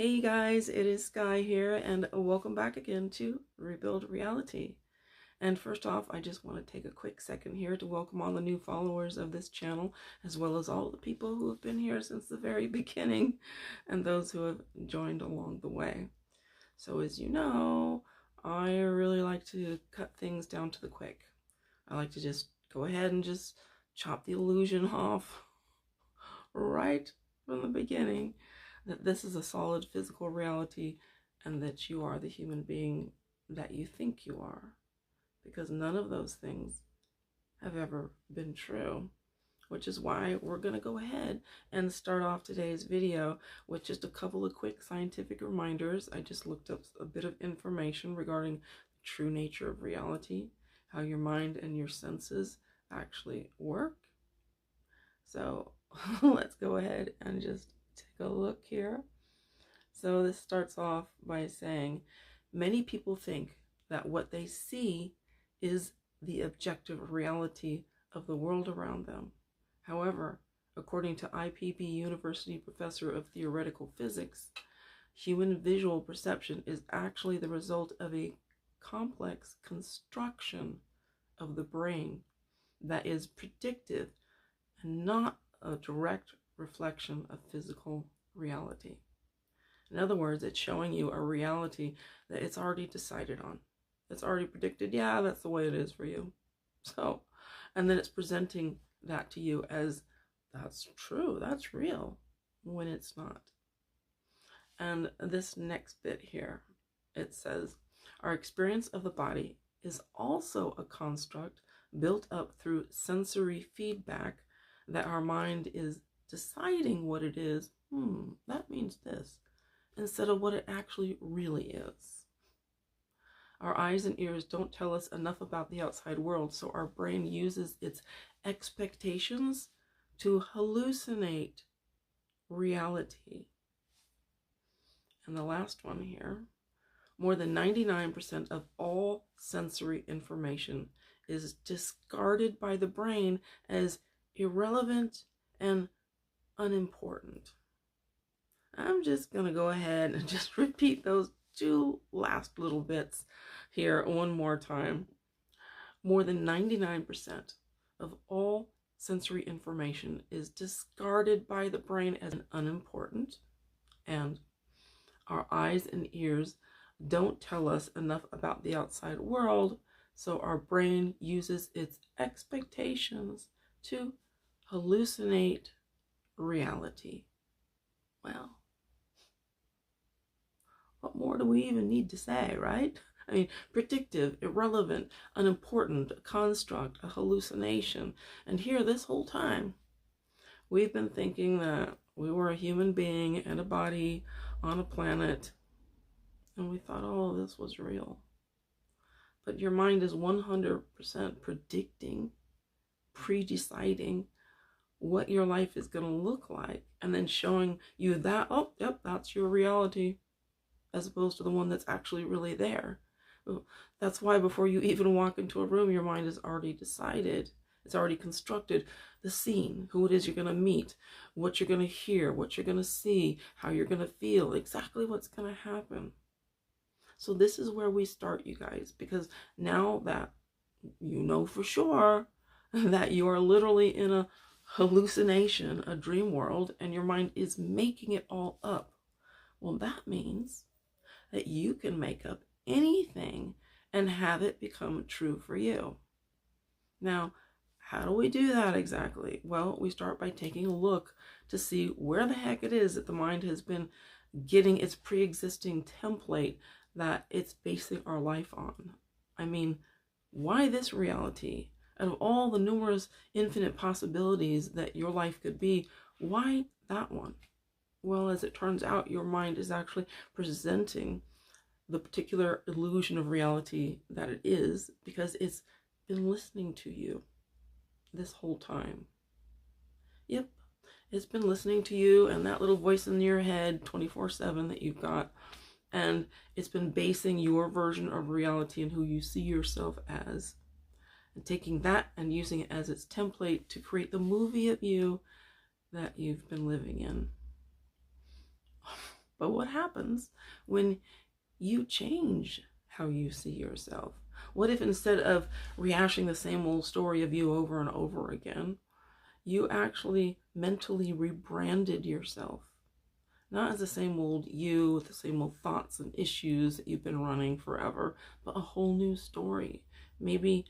Hey guys, it is Sky here, and welcome back again to Rebuild Reality. And first off, I just want to take a quick second here to welcome all the new followers of this channel, as well as all the people who have been here since the very beginning, and those who have joined along the way. So as you know, I really like to cut things down to the quick. I like to just go ahead and just chop the illusion off right from the beginning, that this is a solid physical reality and that you are the human being that you think you are, because none of those things have ever been true, which is why we're going to go ahead and start off today's video with just a couple of quick scientific reminders. I just looked up a bit of information regarding the true nature of reality, how your mind and your senses actually work. So let's go ahead and just take a look here. So this starts off by saying, many people think that what they see is the objective reality of the world around them. However, according to IPB University professor of theoretical physics, human visual perception is actually the result of a complex construction of the brain that is predictive and not a direct reflection of physical reality. In other words, it's showing you a reality that it's already decided on. It's already predicted, yeah, that's the way it is for you. So, and then it's presenting that to you as that's true, that's real, when it's not. And this next bit here, it says, our experience of the body is also a construct built up through sensory feedback that our mind is deciding what it is. That means this, instead of what it actually really is. Our eyes and ears don't tell us enough about the outside world, so our brain uses its expectations to hallucinate reality. And the last one here, more than 99% of all sensory information is discarded by the brain as irrelevant and unimportant. I'm just going to go ahead and just repeat those two last little bits here one more time. More than 99% of all sensory information is discarded by the brain as unimportant, and our eyes and ears don't tell us enough about the outside world, so our brain uses its expectations to hallucinate reality. Well, what more do we even need to say, right? I mean, predictive, irrelevant, unimportant, a construct, a hallucination. And here, this whole time, we've been thinking that we were a human being and a body on a planet, and we thought all of this was real. But your mind is 100% predicting, pre-deciding what your life is going to look like, and then showing you that, oh, yep, that's your reality, as opposed to the one that's actually really there. That's why before you even walk into a room, your mind is already decided. It's already constructed the scene, who it is you're going to meet, what you're going to hear, what you're going to see, how you're going to feel, exactly what's going to happen. So this is where we start, you guys, because now that you know for sure that you are literally in a hallucination, a dream world, and your mind is making it all up, well, that means that you can make up anything and have it become true for you. Now, how do we do that exactly? Well, we start by taking a look to see where the heck it is that the mind has been getting its pre-existing template that it's basing our life on. I mean, why this reality? Out of all the numerous infinite possibilities that your life could be, why that one? Well, as it turns out, your mind is actually presenting the particular illusion of reality that it is because it's been listening to you this whole time. Yep, it's been listening to you and that little voice in your head 24/7 that you've got, and it's been basing your version of reality and who you see yourself as, and taking that and using it as its template to create the movie of you that you've been living in. But what happens when you change how you see yourself? What if instead of rehashing the same old story of you over and over again, you actually mentally rebranded yourself? Not as the same old you with the same old thoughts and issues that you've been running forever, but a whole new story. Maybe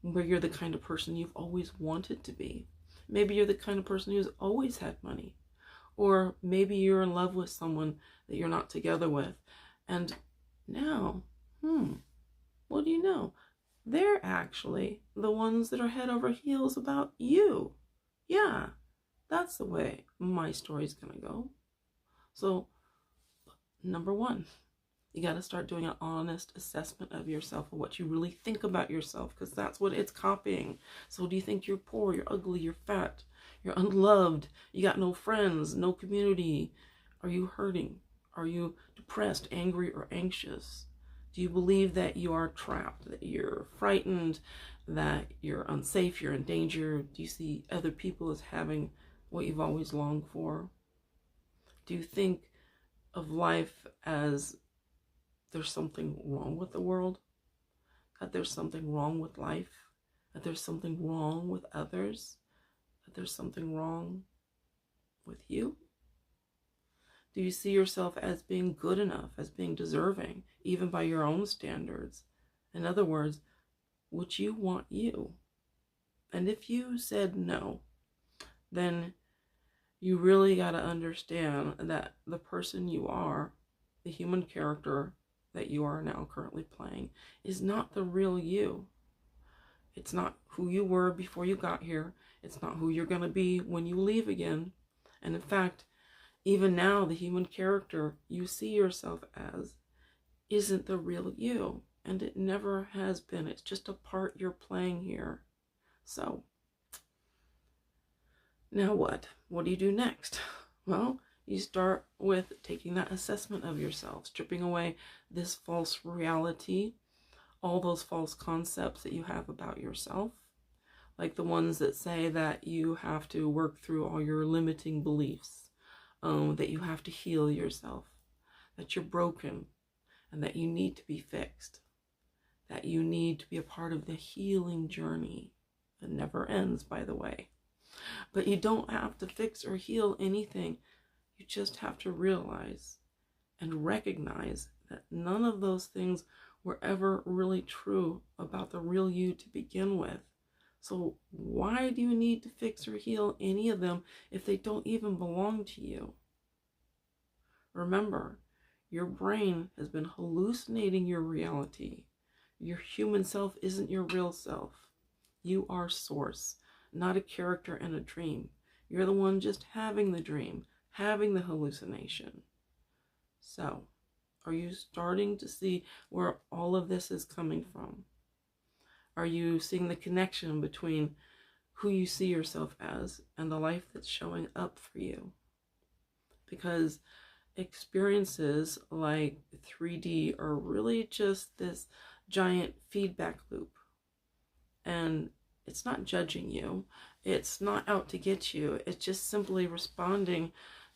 where you're the kind of person you've always wanted to be. Maybe you're the kind of person who's always had money. Or maybe you're in love with someone that you're not together with. And now, what do you know? They're actually the ones that are head over heels about you. Yeah, that's the way my story's gonna go. So, number one, you got to start doing an honest assessment of yourself and what you really think about yourself, because that's what it's copying. So do you think you're poor, you're ugly, you're fat, you're unloved, you got no friends, no community? Are you hurting? Are you depressed, angry, or anxious? Do you believe that you are trapped, that you're frightened, that you're unsafe, you're in danger? Do you see other people as having what you've always longed for? Do you think of life as there's something wrong with the world? That there's something wrong with life? That there's something wrong with others? That there's something wrong with you? Do you see yourself as being good enough, as being deserving, even by your own standards? In other words, would you want you? And if you said no, then you really got to understand that the person you are, the human character that you are now currently playing, is not the real you. It's not who you were before you got here. It's not who you're going to be when you leave again. And in fact, even now, the human character you see yourself as isn't the real you. And it never has been. It's just a part you're playing here. So, now what? What do you do next? Well, you start with taking that assessment of yourself, stripping away this false reality, all those false concepts that you have about yourself, like the ones that say that you have to work through all your limiting beliefs, that you have to heal yourself, that you're broken, and that you need to be fixed, that you need to be a part of the healing journey that never ends, by the way. But you don't have to fix or heal anything. You just have to realize and recognize that none of those things were ever really true about the real you to begin with. So why do you need to fix or heal any of them if they don't even belong to you? Remember, your brain has been hallucinating your reality. Your human self isn't your real self. You are source, not a character in a dream. You're the one just having the dream, having the hallucination. So, are you starting to see where all of this is coming from? Are you seeing the connection between who you see yourself as and the life that's showing up for you? Because experiences like 3D are really just this giant feedback loop. And it's not judging you. It's not out to get you. It's just simply responding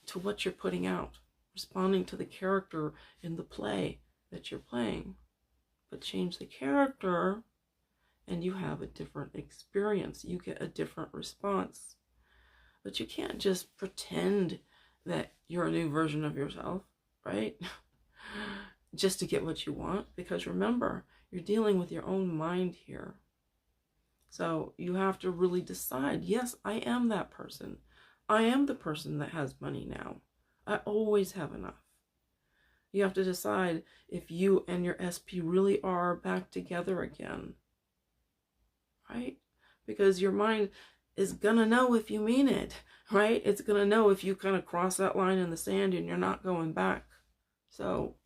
to what you're putting out, responding to the character in the play that you're playing. But change the character and you have a different experience. You get a different response. But you can't just pretend that you're a new version of yourself, right? Just to get what you want. Because remember, you're dealing with your own mind here. So you have to really decide, yes, I am that person. I am the person that has money now. I always have enough. You have to decide if you and your SP really are back together again. Right? Because your mind is going to know if you mean it, right? It's going to know if you kind of cross that line in the sand and you're not going back. So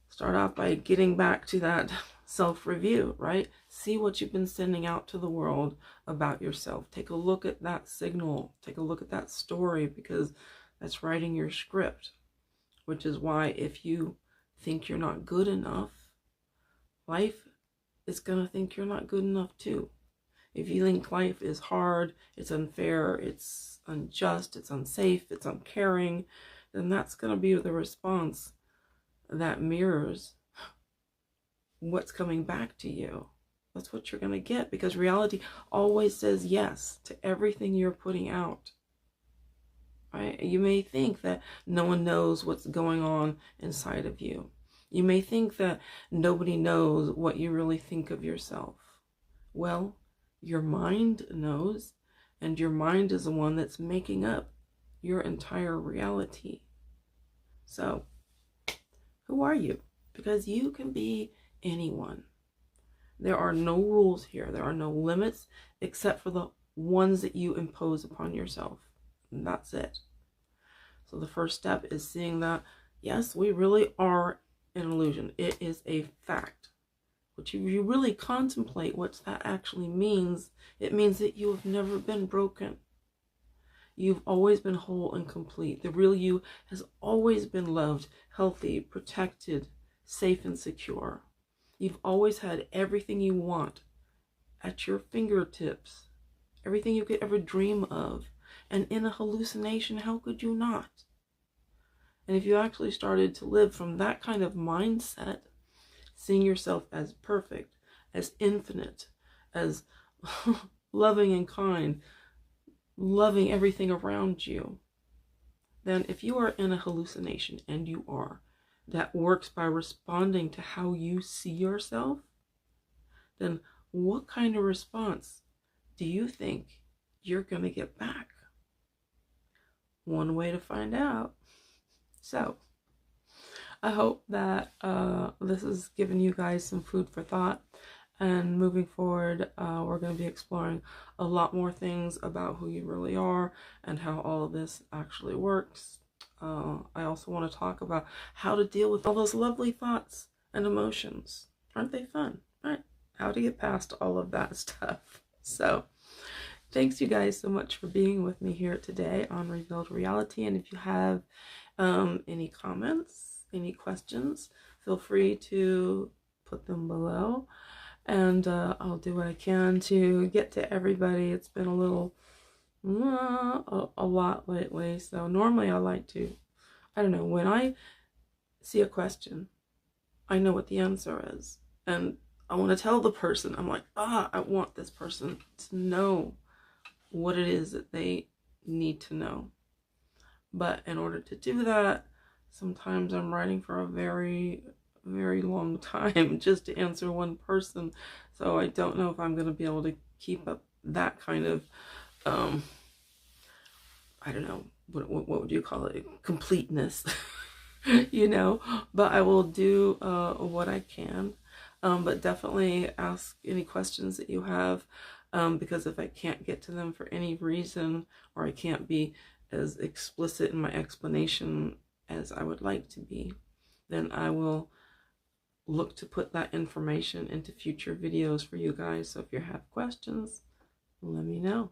start off by getting back to that self-review, right? See what you've been sending out to the world about yourself. Take a look at that signal. Take a look at that story, because that's writing your script, which is why if you think you're not good enough, life is going to think you're not good enough too. If you think life is hard, it's unfair, it's unjust, it's unsafe, it's uncaring, then that's going to be the response that mirrors what's coming back to you. That's what you're going to get, because reality always says yes to everything you're putting out. Right? You may think that no one knows what's going on inside of you. You may think that nobody knows what you really think of yourself. Well, your mind knows, and your mind is the one that's making up your entire reality. So, who are you? Because you can be anyone. There are no rules here. There are no limits except for the ones that you impose upon yourself. And that's it. So the first step is seeing that, yes, we really are an illusion. It is a fact. But you really contemplate what that actually means. It means that you have never been broken. You've always been whole and complete. The real you has always been loved, healthy, protected, safe, and secure. You've always had everything you want at your fingertips. Everything you could ever dream of. And in a hallucination, how could you not? And if you actually started to live from that kind of mindset, seeing yourself as perfect, as infinite, as loving and kind, loving everything around you, then if you are in a hallucination, and you are, that works by responding to how you see yourself, then what kind of response do you think you're going to get back? One way to find out. So, I hope that this has given you guys some food for thought. And moving forward, we're going to be exploring a lot more things about who you really are and how all of this actually works. I also want to talk about how to deal with all those lovely thoughts and emotions. Aren't they fun? Right? How to get past all of that stuff. So, thanks you guys so much for being with me here today on Rebuild Reality. And if you have any comments, any questions, feel free to put them below. And I'll do what I can to get to everybody. It's been a little, a lot lately. So normally I like to, I don't know, when I see a question, I know what the answer is. And I want to tell the person, I'm like, I want this person to know what it is that they need to know. But in order to do that, sometimes I'm writing for a very, very long time just to answer one person. So I don't know if I'm going to be able to keep up that kind of, I don't know, what would you call it? Completeness, you know, but I will do what I can. But definitely ask any questions that you have, because if I can't get to them for any reason, or I can't be as explicit in my explanation as I would like to be, then I will look to put that information into future videos for you guys. So if you have questions, let me know.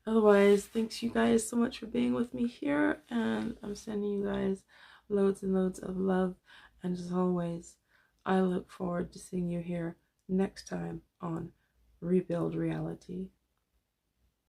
Otherwise, thanks you guys so much for being with me here, and I'm sending you guys loads and loads of love. And as always, I look forward to seeing you here next time on Rebuild Reality.